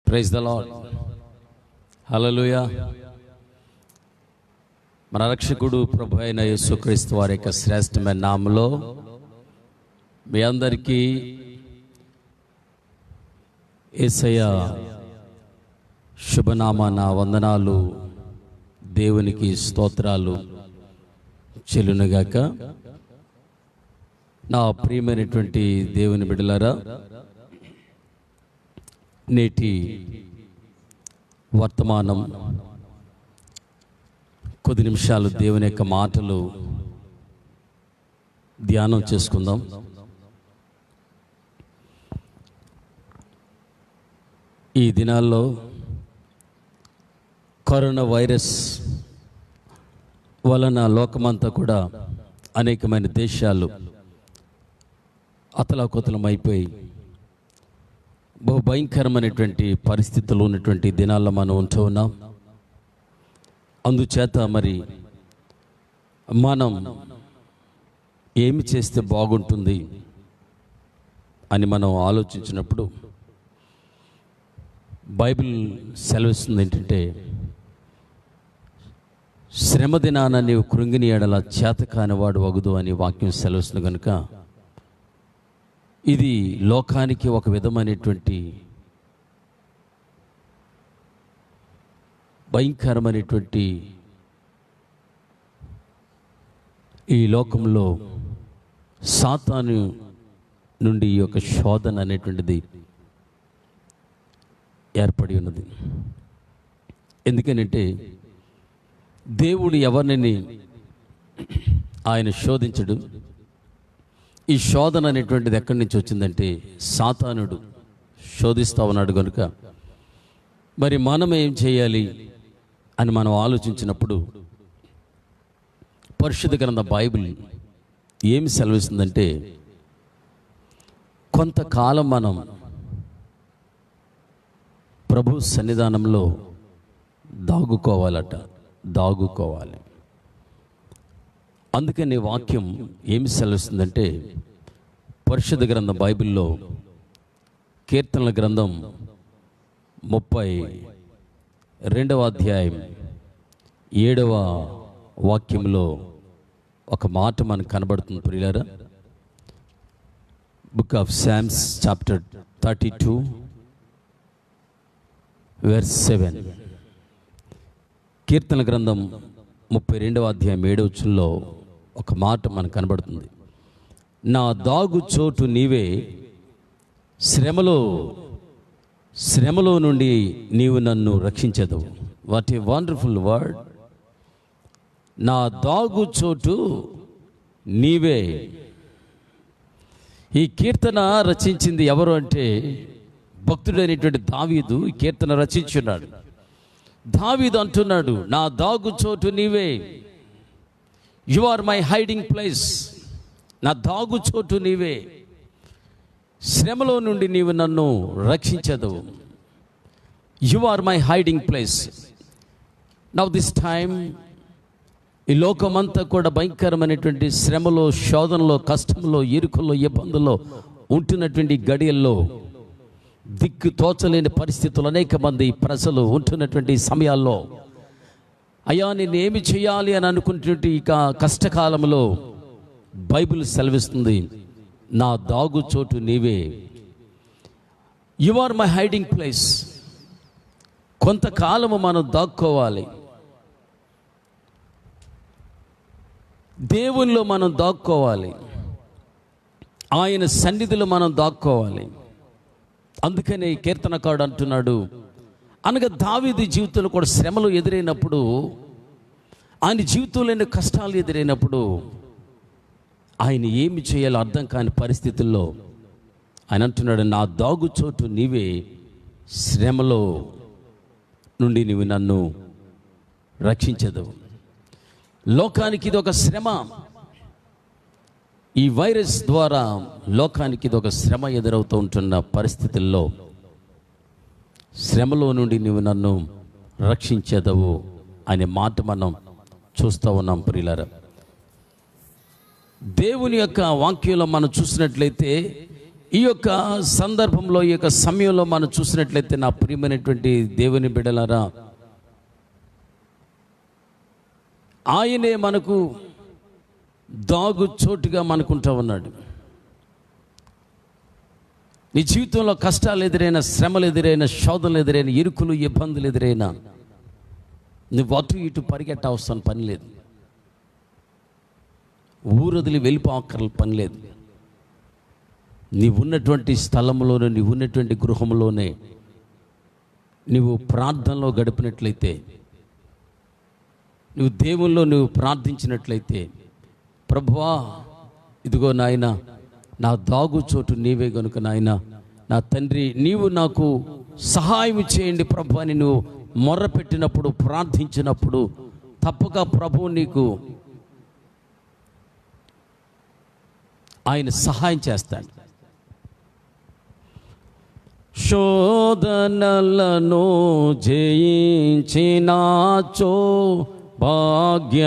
Praise the lord. హల్లెలూయా. మన రక్షకుడు ప్రభు అయిన యేసుక్రీస్తు వారి యొక్క శ్రేష్టమైన నామములో మీ అందరికీ యేసయ్య శుభనామాన వందనాలు, దేవునికి స్తోత్రాలు చెల్లునుగాక. నా ప్రియమైనటువంటి దేవుని బిడ్డలారా, నేటి వర్తమానం కొద్ది నిమిషాలు దేవుని యొక్క మాటలు ధ్యానం చేసుకుందాం. ఈ దినాల్లో కరోనా వైరస్ వలన లోకమంతా కూడా అనేకమైన దేశాలు అతలాకుతలం అయిపోయి బహు భయంకరమైనటువంటి పరిస్థితుల్లో ఉన్నటువంటి దినాల్లో మనం ఉంటూ ఉన్నాం. అందుచేత మరి మనం ఏమి చేస్తే బాగుంటుంది అని మనం ఆలోచించినప్పుడు బైబిల్ సెలవిస్తుంది ఏంటంటే, శ్రమ దినాన నీవు కృంగిని ఎడల చేత కానివాడు వగుదు అని వాక్యం సెలవిస్తుంది. కనుక ఇది లోకానికి ఒక విధమైనటువంటి భయంకరమైనటువంటి ఈ లోకంలో సాతాను నుండి ఈ యొక్క శోధన అనేటువంటిది ఏర్పడి ఉన్నది. ఎందుకనంటే దేవుడు ఎవరిని ఆయన శోధించడు. ఈ శోధన అనేటువంటిది ఎక్కడి నుంచి వచ్చిందంటే సాతానుడు శోధిస్తూ ఉన్నాడు. కనుక మరి మనం ఏం చేయాలి అని మనం ఆలోచించినప్పుడు పరిశుద్ధ గ్రంథ బైబిల్ ఏమి సెలవిస్తుందంటే, కొంతకాలం మనం ప్రభు సన్నిధానంలో దాగుకోవాలి. అందుకని వాక్యం ఏమి సెలవిస్తుందంటే, పరిశుద్ధ గ్రంథం బైబిల్లో కీర్తనల గ్రంథం 32వ అధ్యాయం 7వ వాక్యంలో ఒక మాట మనకు కనబడుతుంది. ప్రియులారా, book of Psalms chapter 32 verse 7. కీర్తన గ్రంథం 32వ అధ్యాయం 7వ వచనంలో ఒక మాట మనకు కనబడుతుంది. నా దాగు చోటు నీవే, శ్రమలో నుండి నీవు నన్ను రక్షించదు. What a wonderful word. నా దాగు చోటు నీవే. ఈ కీర్తన రచించింది ఎవరు అంటే, భక్తుడైనటువంటి దావీదు ఈ కీర్తన రచించున్నాడు. దావీదు అంటున్నాడు, నా దాగు చోటు నీవే, you are my hiding place. నా దాగు చోటు నీవే, శ్రమలో నుండి నీవు నన్ను రక్షించదు. You are my hiding place. Now this time ఈ లోకమంతా కూడా భయంకరమైనటువంటి శ్రమలో, శోధనలో, కష్టంలో, ఇరుకుల్లో, ఇబ్బందుల్లో ఉంటున్నటువంటి గడియల్లో, దిక్కు తోచలేని పరిస్థితులు అనేక మంది ప్రజలు ఉంటున్నటువంటి సమయాల్లో, అయ్యా నేను ఏమి చేయాలి అని అనుకుంటున్నటువంటి ఇక కష్టకాలంలో బైబిల్ సెలవిస్తుంది, నా దాగు చోటు నీవే, you are my hiding place. కొంతకాలము మనం దాక్కోవాలి, దేవునిలో మనం దాక్కోవాలి, ఆయన సన్నిధిలో మనం దాక్కోవాలి. అందుకనే కీర్తనకారుడు అంటున్నాడు, అనగా దావీదు జీవితంలో కూడా శ్రమలు ఎదురైనప్పుడు, ఆయన జీవితంలోని కష్టాలు ఎదురైనప్పుడు ఆయన ఏమి చేయాలో అర్థం కాని పరిస్థితుల్లో ఆయన అంటున్నాడు, నా దాగు చోటు నీవే, శ్రమలో నుండి నీవు నన్ను రక్షించదు. లోకానికి ఇది ఒక శ్రమ. ఈ వైరస్ ద్వారా లోకానికి ఇది ఒక శ్రమ ఎదురవుతూ ఉంటున్న పరిస్థితుల్లో, శ్రమలో నుండి నీవు నన్ను రక్షించదవు అనే మాట మనం చూస్తూ ఉన్నాం. ప్రియులారా, దేవుని యొక్క వాక్యంలో మనం చూసినట్లయితే ఈ యొక్క సందర్భంలో, ఈ యొక్క సమయంలో మనం చూసినట్లయితే నా ప్రియమైనటువంటి దేవుని బిడ్డలారా, ఆయనే మనకు దాగు చోటుగా మనకుంటా ఉన్నాడు. నీ జీవితంలో కష్టాలు ఎదురైన, శ్రమలు ఎదురైన, శోధనలు ఎదురైన, ఇరుకులు ఇబ్బందులు ఎదురైనా నువ్వు అటు ఇటు పరిగెట్టవలసిన పని లేదు. ఊరొదిలి వెళ్ళిపోక్కర్ల పని లేదు. నీవు ఉన్నటువంటి స్థలంలోనే, నీవు ఉన్నటువంటి గృహంలోనే నీవు ప్రార్థనలో గడిపినట్లయితే, నువ్వు దేవుల్లో నువ్వు ప్రార్థించినట్లయితే, ప్రభువా ఇదిగో నాయన నా దాగు చోటు నీవే గనుక నాయన, నా తండ్రి నీవు నాకు సహాయం చేయండి ప్రభు అని నువ్వు మొర్రపెట్టినప్పుడు, ప్రార్థించినప్పుడు తప్పక ప్రభువు నీకు ఆయన సహాయం చేస్తాడు. శోధనలను జయించినాచో భాగ్యవంతుడవు,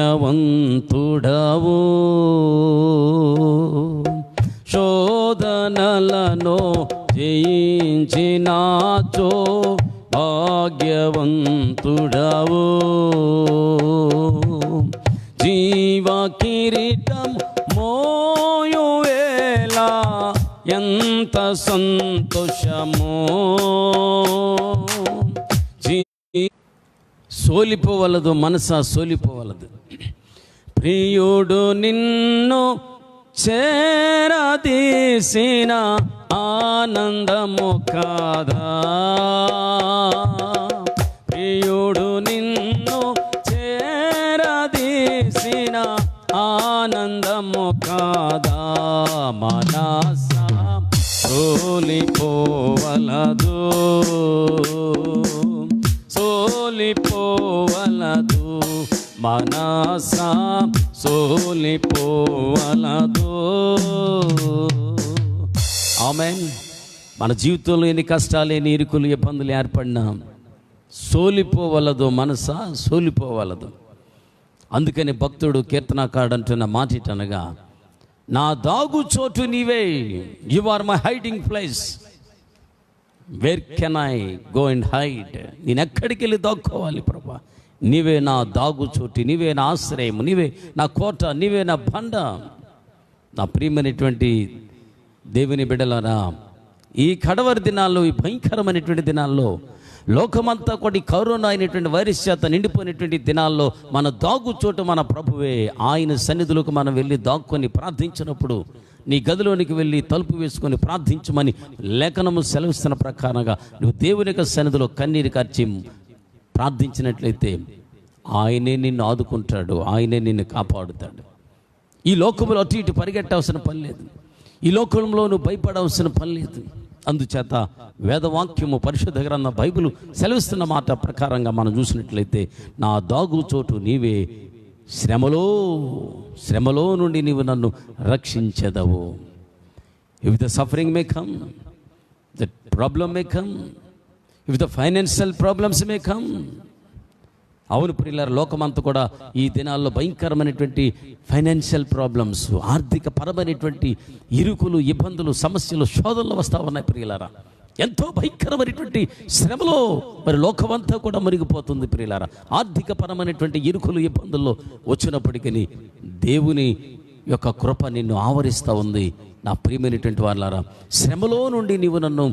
శోధనలను జయించినాచో భాగ్యవంతుడవు, జీవ కిరీటం మోయువేళ ఎంత సంతోషమో, సోలిపోవలదు మనసా, సోలిపోవలదు. ప్రియుడు నిన్ను చేరదీసిన ఆనందము కాదా, ప్రియుడు నిన్ను చేరదీసిన ఆనందము కాదా, మనసా సోలిపోవలదు, సోలిపోవలదు, మనసా సోలిపోవలదు. ఆమేన్. మన జీవితంలో ఎన్ని కష్టాలు, ఎన్ని ఇరుకులు, ఇబ్బందులు ఏర్పడినా సోలిపోవలదు, మనసా సోలిపోవలదు. అందుకని భక్తుడు కీర్తనకారుడు అంటున్న మాట అనగా, నా దాగు చోటు నీవే, you are my hiding place, where can I go and hide, నేను ఎక్కడికి వెళ్ళి దాక్కోవాలి ప్రభా, నీవే నా దాగు చోటు, నీవే నా ఆశ్రయం, నీవే నా కోట, నీవే నా బండ. నా ప్రియమైనటువంటి దేవుని బిడ్డలారా, ఈ కడవరి దినాల్లో, ఈ భయంకరమైనటువంటి దినాల్లో, లోకమంతా కూడా ఈ కరోనా అయినటువంటి వైరస్ చేత నిండిపోయినటువంటి దినాల్లో మన దాగు చోటు మన ప్రభువే. ఆయన సన్నిధులకు మనం వెళ్ళి దాక్కొని ప్రార్థించినప్పుడు, నీ గదిలోనికి వెళ్ళి తలుపు వేసుకొని ప్రార్థించమని లేఖనము సెలవిస్తున్న ప్రకారంగా నువ్వు దేవుని యొక్క సన్నిధిలో కన్నీరు కార్చి ప్రార్థించినట్లయితే ఆయనే నిన్ను ఆదుకుంటాడు, ఆయనే నిన్ను కాపాడుతాడు. ఈ లోకంలో అటు ఇటు పరిగెట్టవలసిన పని లేదు, ఈ లోకంలో నువ్వు భయపడవలసిన పని లేదు. అందుచేత వేదవాక్యము, పరిశుద్ధ గ్రంథం బైబిల్ సెలవిస్తున్న మాట ప్రకారంగా మనం చూసినట్లయితే, నా దాగు చోటు నీవే, శ్రమలో నుండి నీవు నన్ను రక్షించెదవు. If the suffering may come, the problem may come, if the financial problems may come. అవును ప్రియులారా, లోకమంతా కూడా ఈ దినాల్లో భయంకరమైనటువంటి ఫైనాన్షియల్ ప్రాబ్లమ్స్, ఆర్థిక పరమైనటువంటి ఇరుకులు, ఇబ్బందులు, సమస్యలు, శోధనలు వస్తూ ఉన్నాయి ప్రియులారా. ఎంతో భయంకరమైనటువంటి శ్రమలో మరి లోకమంతా కూడా మునిగిపోతుంది ప్రియులారా. ఆర్థిక పరమైనటువంటి ఇరుకులు, ఇబ్బందుల్లో వచ్చినప్పటికీ దేవుని యొక్క కృప నిన్ను ఆవరిస్తూ ఉంది. నా ప్రియమైనటువంటి వాళ్ళారా, శ్రమలో నుండి నీవు నన్ను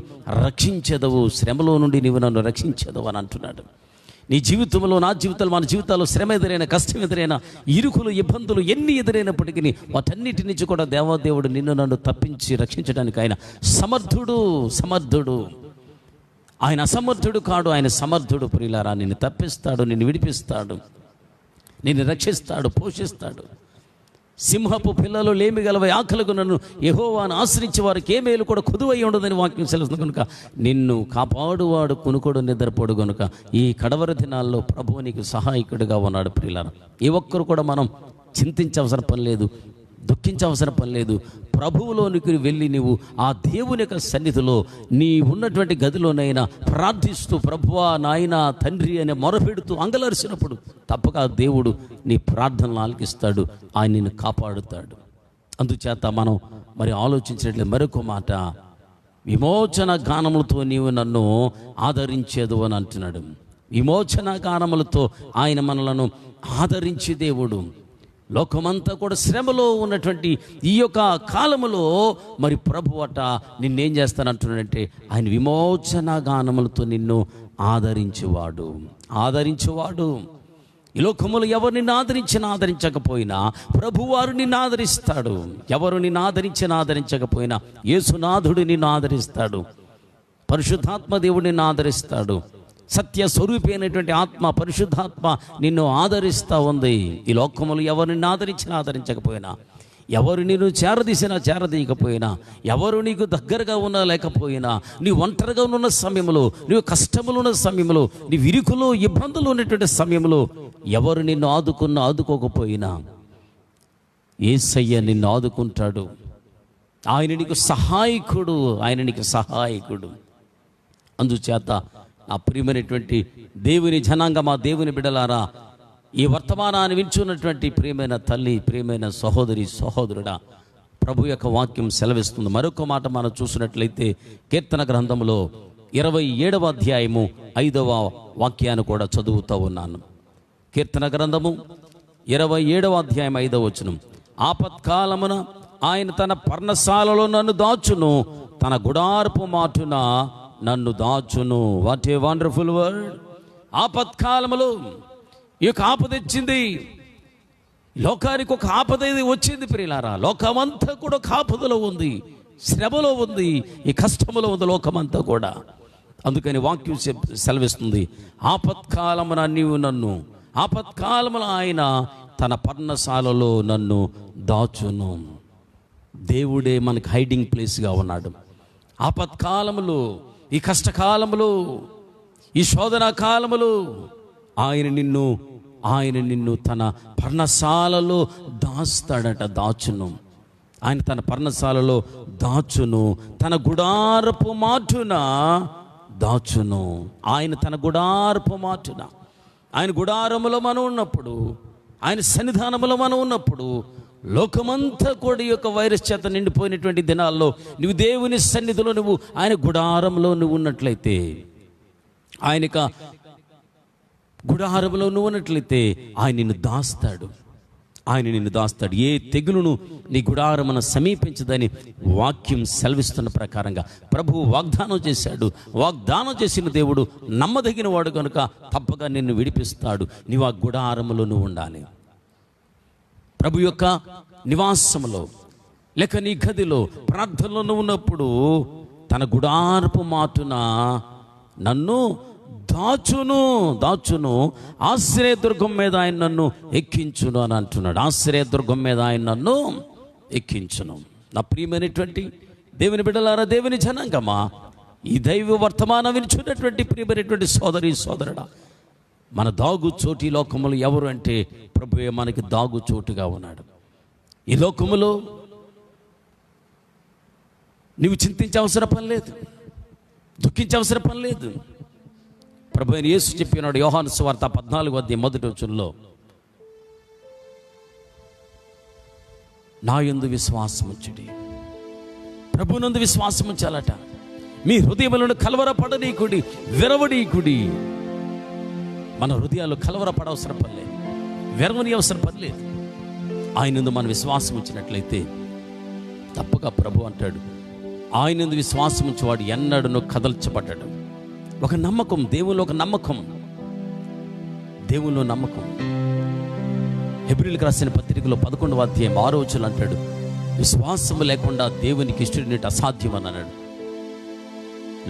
రక్షించెదవు, శ్రమలో నుండి నీవు నన్ను రక్షించెదవు అని అంటున్నాడు. నీ జీవితంలో, నా జీవితంలో, మన జీవితాల్లో శ్రమ ఎదురైన, కష్టం ఎదురైన, ఇరుకులు, ఇబ్బందులు ఎన్ని ఎదురైనప్పటికీ వాటన్నిటి నుంచి కూడా దేవాదేవుడు నిన్ను నన్ను తప్పించి రక్షించడానికి ఆయన సమర్థుడు. ఆయన అసమర్థుడు కాడు, ఆయన సమర్థుడు ప్రియులారా. నిన్ను తప్పిస్తాడు, నిన్ను విడిపిస్తాడు, నిన్ను రక్షిస్తాడు, పోషిస్తాడు. సింహపు పిల్లలు లేమి గలవ ఆకలకు నన్ను యెహోవాను ఆశ్రయించే వారికి ఏ మేలు కూడా కుదువై ఉండదని వాక్యం సెలవుతుంది కనుక నిన్ను కాపాడువాడు కునుకోడు నిద్రపోడు కనుక ఈ కడవరి దినాల్లో ప్రభువు నీకు సహాయకుడిగా ఉన్నాడు ప్రియులారా. ఏ ఒక్కరు కూడా మనం చింతించవసరం పని లేదు, దుఃఖించవసరం పని లేదు. ప్రభువులోనికి వెళ్ళి నీవు ఆ దేవుని యొక్క సన్నిధిలో నీ ఉన్నటువంటి గదిలోనైనా ప్రార్థిస్తూ ప్రభువా నాయనా తండ్రి అనే మొరపెడుతూ అంగలరిసినప్పుడు తప్పక దేవుడు నీ ప్రార్థనలు ఆలకిస్తాడు, ఆయన నిన్ను కాపాడుతాడు. అందుచేత మనం మరి ఆలోచించినట్లే మరొక మాట, విమోచన గానములతో నీవు నన్ను ఆదరించేదు అని అంటున్నాడు. విమోచన గానములతో ఆయన మనలను ఆదరించే దేవుడు. లోకమంతా కూడా శ్రమలో ఉన్నటువంటి ఈ యొక్క కాలములో మరి ప్రభు అట నిన్నేం చేస్తానంటున్నాడంటే ఆయన విమోచన గానములతో నిన్ను ఆదరించేవాడు. ఈ లోకములు ఎవరు నిన్ను ఆదరించకపోయినా ప్రభువారు నిన్ను ఆదరిస్తాడు. ఎవరు నిన్ను ఆదరించకపోయినా యేసునాథుడు నిన్ను ఆదరిస్తాడు. పరిశుద్ధాత్మ దేవుడు నిన్ను ఆదరిస్తాడు. సత్య స్వరూపి అయినటువంటి ఆత్మ, పరిశుద్ధాత్మ నిన్ను ఆదరిస్తూ ఉంది. ఈ లోకములు ఎవరు నిన్ను ఆదరించకపోయినా, ఎవరు నిన్ను చేరదీయకపోయినా, ఎవరు నీకు దగ్గరగా ఉన్నా లేకపోయినా, నీ ఒంటరిగా ఉన్న సమయంలో, నీవు కష్టములు ఉన్న సమయంలో, నీ విరుకులో ఇబ్బందులు ఉన్నటువంటి సమయంలో ఎవరు నిన్ను ఆదుకోకపోయినా యేసయ్య నిన్ను ఆదుకుంటాడు. ఆయన నీకు సహాయకుడు. అందుచేత నా ప్రియమైనటువంటి దేవుని జనాంగమా, దేవుని బిడ్డలారా, ఈ వర్తమానాన్ని వింటున్నటువంటి ప్రియమైన తల్లి, ప్రియమైన సహోదరుడా, ప్రభు యొక్క వాక్యం సెలవిస్తుంది. మరొక మాట మనం చూసినట్లయితే కీర్తన గ్రంథంలో 27వ అధ్యాయము 5వ వాక్యాన్ని కూడా చదువుతూ ఉన్నాను. కీర్తన గ్రంథము 27వ అధ్యాయం 5వ వచనం. ఆపత్కాలమున ఆయన తన పర్ణశాలలో నన్ను దాచును, తన గుడారపు మాటున నన్ను దాచును. What a wonderful word. ఆపత్కాలములో ఈ యొక్క ఆపద వచ్చింది, లోకానికి ఒక ఆపద వచ్చింది ప్రియులారా. లోకమంతా కూడా ఒక ఆపదలో ఉంది, శ్రమలో ఉంది, ఈ కష్టములో ఉంది లోకమంతా కూడా. అందుకని వాక్యం సెలవిస్తుంది, ఆపత్కాలమున నీవు నన్ను, ఆపత్కాలమున ఆయన తన పర్ణశాలలో నన్ను దాచును. దేవుడే మనకి హైడింగ్ ప్లేస్గా ఉన్నాడు. ఆపత్కాలములు, ఈ కష్టకాలములు, ఈ శోధన కాలములు ఆయన నిన్ను తన పర్ణశాలలో దాచును. ఆయన తన పర్ణశాలలో దాచును, తన గుడారపు మాటున దాచును. ఆయన తన గుడారపు మాటున, ఆయన గుడారములో మనం ఉన్నప్పుడు, ఆయన సన్నిధానములో మనం ఉన్నప్పుడు, లోకమంతా కూడా ఈ యొక్క వైరస్ చేత నిండిపోయినటువంటి దినాల్లో నువ్వు దేవుని సన్నిధిలో, నువ్వు ఆయన గుడారంలో నువ్వు ఉన్నట్లయితే, ఆయనక గుడారంలో నువ్వు ఉన్నట్లయితే ఆయన నిన్ను దాస్తాడు. ఏ తెగులును నీ గుడారమున సమీపించదని వాక్యం సెలవిస్తున్న ప్రకారంగా ప్రభువు వాగ్దానం చేశాడు. వాగ్దానం చేసిన దేవుడు నమ్మదగిన వాడు కనుక తప్పగా నిన్ను విడిపిస్తాడు. నీవు ఆ గుడారములో నువ్వు ఉండాలి. ప్రభు యొక్క నివాసములో లేక నీ గదిలో ప్రార్థనలో నువ్వు ఉన్నప్పుడు తన గుడారపు మాటున నన్ను దాచును, ఆశ్రయదుర్గం మీద ఆయన నన్ను ఎక్కించును అని అంటున్నాడు. ఆశ్రయదుర్గం మీద ఆయన నన్ను ఎక్కించును. నా ప్రియమైనటువంటి దేవుని బిడ్డలారా, దేవుని జనాంగమా, ఈ దైవ వర్తమానం వినిచున్నటువంటి ప్రియమైనటువంటి సోదరుడా, మన దాగు చోటు ఈ లోకములు ఎవరు అంటే ప్రభువే మనకి దాగు చోటుగా ఉన్నాడు. ఈ లోకములో నీవు చింతించే అవసరం పని లేదు, దుఃఖించే అవసరం పని లేదు. ప్రభు అయిన యేసు చెప్పినాడు యోహాను సువార్త 14వ అధ్యాయం 1వ వచనంలో, నా యందు విశ్వాసం ఉంచుడి. ప్రభునందు విశ్వాసం ఉంచాలట. మీ హృదయములను కలవరపడనీకుడి, విరవనీకుడి. మన హృదయాలు కలవరపడ అవసరం పనిలేదు, విరవని అవసరం పనిలేదు. ఆయనందు మనం విశ్వాసం ఉంచినట్లయితే తప్పగా ప్రభు అంటాడు, ఆయనందు విశ్వాసం ఉంచేవాడు ఎన్నడూ కదల్చబడ్డాడు. ఒక నమ్మకం, దేవునిలో ఒక నమ్మకం, దేవునిలో నమ్మకం. హెబ్రీయులకు రాసిన పత్రికలో 11వ అధ్యాయం 6వ వచనం అంటాడు, విశ్వాసము లేకుండా దేవునికి ఇష్టడినట్టు అసాధ్యం అని అన్నాడు.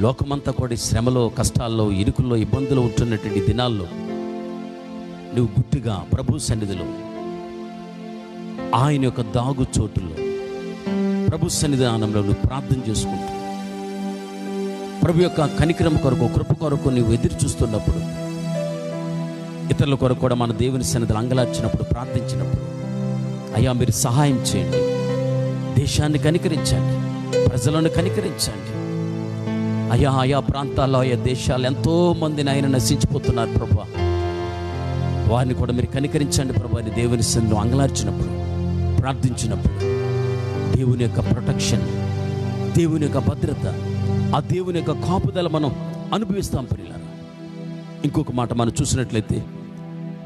లోకమంతా కూడా శ్రమలో, కష్టాల్లో, ఇరుకుల్లో, ఇబ్బందులు ఉంటున్నటువంటి దినాల్లో నువ్వు గుట్టుగా ప్రభు సన్నిధిలో, ఆయన యొక్క దాగు చోటులో, ప్రభు సన్నిధానంలో నువ్వు ప్రార్థన చేసుకుంటూ, ప్రభు యొక్క కనికరం కొరకు, కృప కొరకు నువ్వు ఎదురు చూస్తున్నప్పుడు, ఇతరుల కొరకు కూడా మన దేవుని సన్నిధిలో అంగలార్చినప్పుడు, ప్రార్థించినప్పుడు, అయ్యా మీరు సహాయం చేయండి, దేశాన్ని కనికరించండి, ప్రజలను కనికరించండి అయ్యా, ఆయా ప్రాంతాల్లో, ఆయా దేశాలు ఎంతో మందిని ఆయన నశించిపోతున్నారు ప్రభు, వారిని కూడా మీరు కనికరించండి ప్రభు అని దేవుని సన్నిధిలో అంగలార్చినప్పుడు, ప్రార్థించినప్పుడు దేవుని యొక్క ప్రొటెక్షన్, దేవుని యొక్క భద్రత, ఆ దేవుని యొక్క కాపుదల మనం అనుభవిస్తాం ప్రియులారా. ఇంకొక మాట మనం చూసినట్లయితే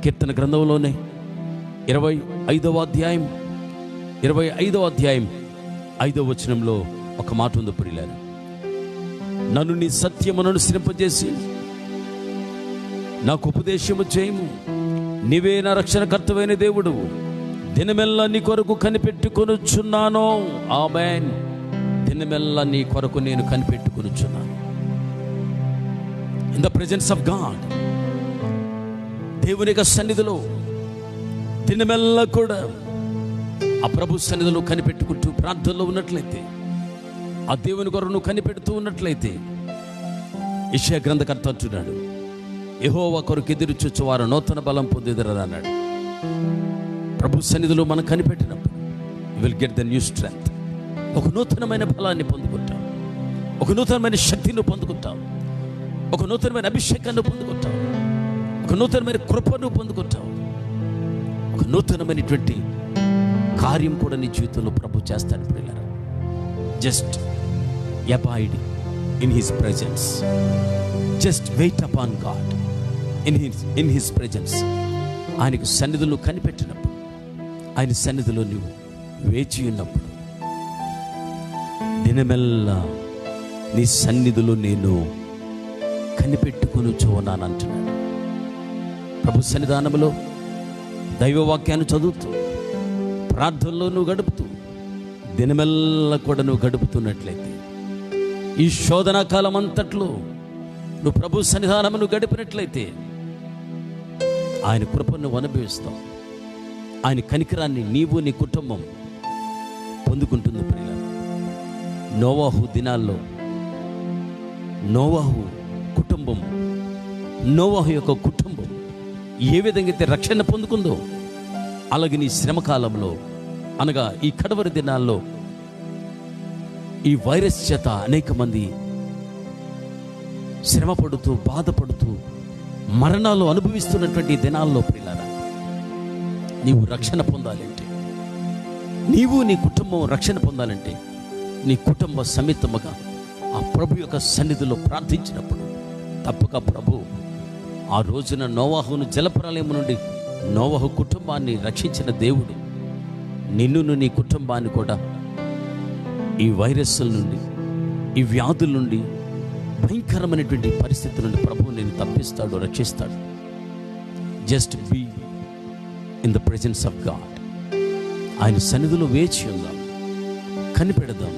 కీర్తన గ్రంథంలోనే 25వ అధ్యాయం 5వ వచనంలో ఒక మాట ఉంది ప్రియులారా. నన్ను నీ సత్యమును అనుసరింపజేసి నాకు ఉపదేశము చేయము, నీవే నా రక్షణకర్తవైన దేవుడు, దినమెల్లా నీ కొరకు కనిపెట్టుకొనుచున్నాను. ఆమేన్. దినమెల్లా నీ కొరకు నేను కనిపెట్టుకొనుచున్నాను. In the presence of God, దేవుని యొక్క సన్నిధిలో దినమెల్లా కూడా ఆ ప్రభు సన్నిధిలో కనిపెట్టుకుంటూ ప్రార్థనలో ఉన్నట్లయితే, ఆ దేవుని కొరకు నువ్వు కనిపెడుతూ ఉన్నట్లయితే, యెషయా గ్రంథకర్త అంటున్నాడు, యెహోవా కొరకు ఎదురు చూచు వారు నూతన బలం పొందేదరని అన్నాడు. ప్రభు సన్నిధిలో మనం కనిపెట్టినప్పుడు you will get the new strength. ఒక నూతనమైన బలాన్ని పొందుకుంటాం, ఒక నూతనమైన శక్తిని పొందుకుంటాం, ఒక నూతనమైన అభిషేకాన్ని పొందుకుంటాం, ఒక నూతనమైన కృపను పొందుకుంటాం, ఒక నూతనమైనటువంటి కార్యం కూడా నీ జీవితంలో ప్రభు చేస్తాడు ప్రియులారా. Just abide in his presence, just wait upon God in his presence. ఆయనకు సన్నిధిలో కనిపెట్టినప్పుడు, ఆయన సన్నిధిలో నువ్వు వేచి ఉన్నప్పుడు, దినమెల్లా నీ సన్నిధిలో నేను కనిపెట్టుకొనుచు ఉన్నాను అంటున్నాడు. ప్రభు సన్నిధానంలో దైవవాక్యాన్ని చదువుతూ, ప్రార్థనలో నువ్వు గడుపుతూ, దినమెల్లా కూడా నువ్వు గడుపుతున్నట్లయితే, ఈ శోధనా కాలం అంతట్లో నువ్వు ప్రభు సన్నిధానమును గడిపినట్లయితే, ఆయన కృపను నువ్వు అనుభవిస్తావు. ఆయన కనికరాన్ని నీవు నీ కుటుంబం పొందుకుంటుంది ప్రియులారా. నోవాహు దినాల్లో నోవాహు కుటుంబం, నోవాహు యొక్క కుటుంబం ఏ విధంగా అయితే రక్షణ పొందుకుందో, అలాగే నీ శ్రమకాలంలో, అనగా ఈ కడవరి దినాల్లో ఈ వైరస్ చేత అనేక మంది శ్రమ పడుతూ, బాధపడుతూ, మరణాలు అనుభవిస్తున్నటువంటి దినాల్లో ప్రియులారా, నీవు రక్షణ పొందాలంటే, నీవు నీ కుటుంబం రక్షణ పొందాలంటే, నీ కుటుంబ సమేతముగా ఆ ప్రభు యొక్క సన్నిధిలో ప్రార్థించినప్పుడు తప్పక ప్రభు ఆ రోజున నోవాహును జలప్రలయము నుండి నోవాహు కుటుంబాన్ని రక్షించిన దేవుడు నిన్నును నీ కుటుంబాన్ని కూడా ఈ వైరస్ల నుండి, ఈ వ్యాధుల నుండి, భయంకరమైనటువంటి పరిస్థితుల నుండి ప్రభు నేను తప్పిస్తాడు, రక్షిస్తాడు. Just be in the presence of God. ఆయన సన్నిధిలో వేచి ఉందాం, కనిపెడదాం.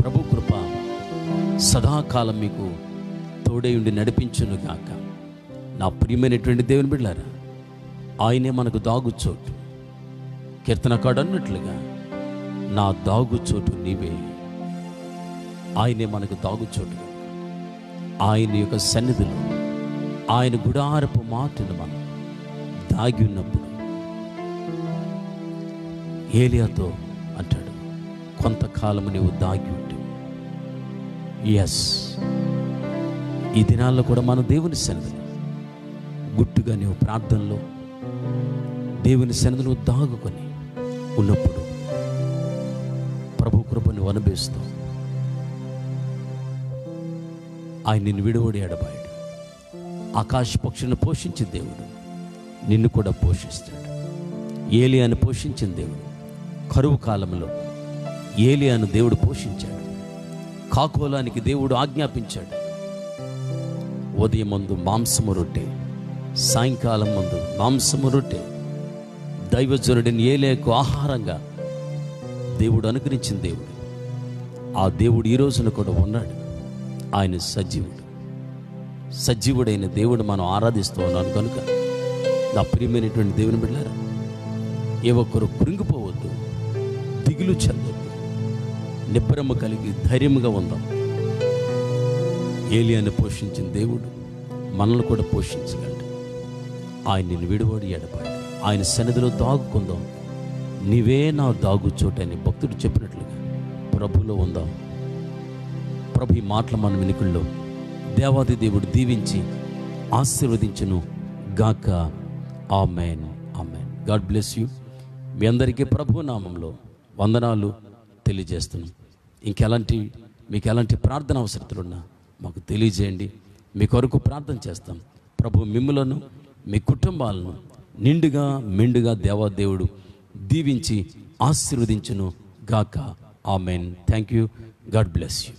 ప్రభు కృప సదాకాలం మీకు తోడై ఉండి నడిపించును గాక. నా ప్రియమైనటువంటి దేవుని బిడ్డలారా, ఆయనే మనకు దాగుచోటు. కీర్తనకాడు అన్నట్లుగా, నా దాగుచోటు నీవే. ఆయనే మనకు దాగుచోటు. ఆయన యొక్క సన్నిధిలో, ఆయన గుడారపు మాటను మనం దాగి ఉన్నప్పుడు, ఏలియాతో అంటాడు, కొంతకాలము నీవు దాగి ఉంటే. ఎస్, ఈ దినాల్లో కూడా మన దేవుని సన్నిధిలో గుట్టుగా నీవు ప్రార్థనలో, దేవుని సన్నిధిలో దాగుకొని ఉన్నప్పుడు ప్రభు కృపను అనుభవిస్తావు. ఆయన నిన్ను విడువడి ఎడబాయడు. ఆకాశ పక్షులను పోషించిన దేవుడు నిన్ను కూడా పోషిస్తాడు. ఏలియాను పోషించిన దేవుడు కరువు కాలంలో ఏలియాను దేవుడు పోషించాడు. కాకోలానికి దేవుడు ఆజ్ఞాపించాడు, ఉదయం ముందు మాంసము రొట్టె, సాయంకాలం ముందు మాంసము రొట్టె. దైవజనుడిని ఏలియాకు ఆహారంగా దేవుడు అనుగ్రహించిన దేవుడు. ఆ దేవుడు ఈ రోజున కూడా ఉన్నాడు. ఆయన సజీవుడైన దేవుడు మనం ఆరాధిస్తూ ఉన్నాను కనుక నా ప్రియమైనటువంటి దేవుని బిడ్డలారా, ఏ ఒక్కరు కృంగిపోవద్దు, దిగులు చెందొద్దు, నిబ్బరము కలిగి ధైర్యముగా ఉందాం. ఏలియాను పోషించిన దేవుడు మనల్ని కూడా పోషించగలడు. ఆయన నిన్ను విడువడి ఎడబాడు. ఆయన సన్నిధిలో దాగుకుందాం. నీవే నా దాగు చోటని భక్తుడు చెప్పినట్లుగా ప్రభులో ఉందాం. ప్రభు ఈ మాటలు మన వెనుకల్లో దేవాది దేవుడు దీవించి ఆశీర్వదించును గాక. Amen, amen. God bless you. మీ అందరికీ ప్రభు నామంలో వందనాలు తెలియజేస్తున్నాం. ఇంకెలాంటి మీకు ఎలాంటి ప్రార్థన అవసరతలున్నా మాకు తెలియజేయండి. మీ కొరకు ప్రార్థన చేస్తాం. ప్రభు మిమ్ములను మీ కుటుంబాలను నిండుగా మెండుగా దేవాదేవుడు దీవించి ఆశీర్వదించును గాక. Amen. Thank you. God bless you.